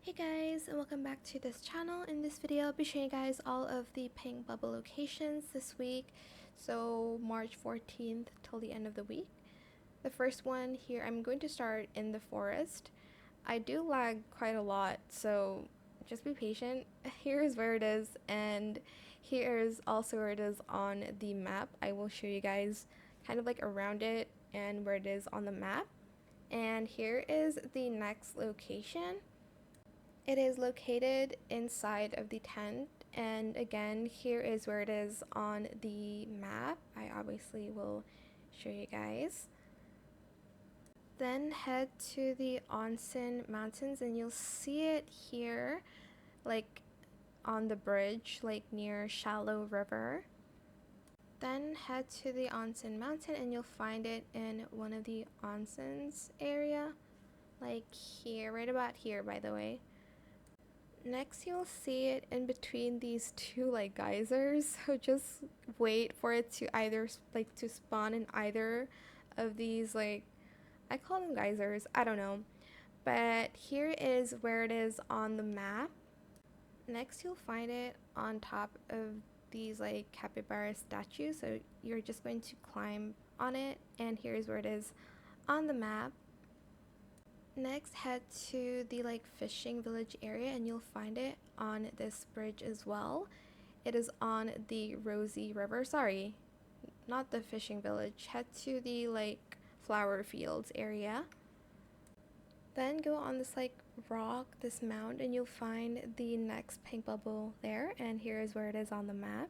Hey guys, and welcome back to this channel. In this video I'll be showing you guys all of the pink bubble locations this week, so March 14th till the end of the week. The first one here, I'm going to start in the forest. I do lag quite a lot, so just be patient. Here is where it is, and here is also where it is on the map. I will show you guys kind of like around it and where it is on the map. And here is the next location. It is located inside of the tent, and again, here is where it is on the map. I obviously will show you guys. Then head to the Onsen Mountains and you'll see it here, like on the bridge, like near Shallow River. Then head to the Onsen Mountain and you'll find it in one of the onsens area, like here, right about here, by the way. Next, you'll see it in between these two like geysers, so just wait for it to either to spawn in either of these, like, I call them geysers, I don't know, but here is where it is on the map. Next, you'll find it on top of these like capybara statues, so you're just going to climb on it, and here's where it is on the map. Next, head to the like fishing village area and you'll find it on this bridge as well. It is on the Rosie River. Sorry, not the fishing village. Head to the like flower fields area. Then go on this like rock, this mound, and you'll find the next pink bubble there, and here is where it is on the map.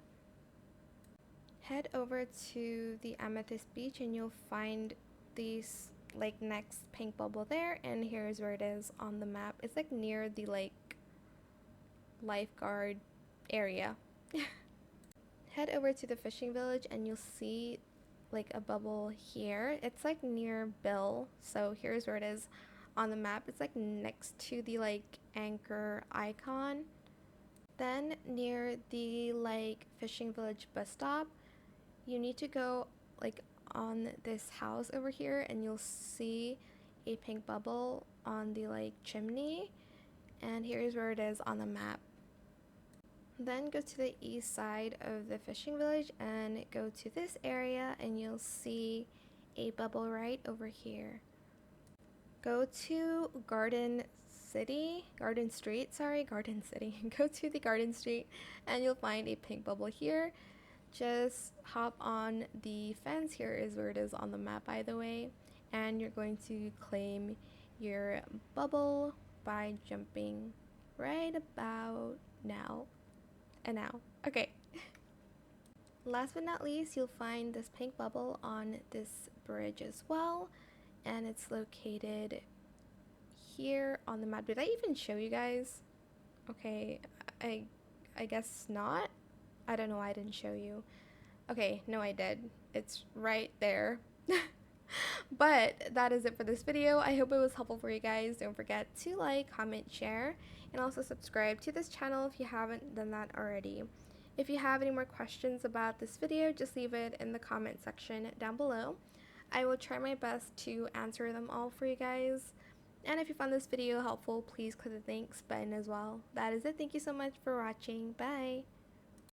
Head over to the Amethyst Beach and you'll find these like next pink bubble there, and here's where it is on the map. It's like near the like lifeguard area. Head over to the fishing village and you'll see like a bubble here. It's like near Bill, so here's where it is on the map. It's like next to the like anchor icon. Then near the like fishing village bus stop, you need to go like on this house over here and you'll see a pink bubble on the like chimney, and here's where it is on the map. Then go to the east side of the fishing village and go to this area and you'll see a bubble right over here. Go to Garden Street. Go to the Garden Street and you'll find a pink bubble here. Just hop on the fence. Here is where it is on the map, by the way, and you're going to claim your bubble by jumping right about now. Okay. Last but not least, you'll find this pink bubble on this bridge as well, and it's located here on the map. Did I even show you guys? Okay, I guess not. I don't know why I didn't show you. Okay, no I did. It's right there. But that is it for this video. I hope it was helpful for you guys. Don't forget to like, comment, share, and also subscribe to this channel if you haven't done that already. If you have any more questions about this video, just leave it in the comment section down below. I will try my best to answer them all for you guys. And if you found this video helpful, please click the thanks button as well. That is it. Thank you so much for watching. Bye!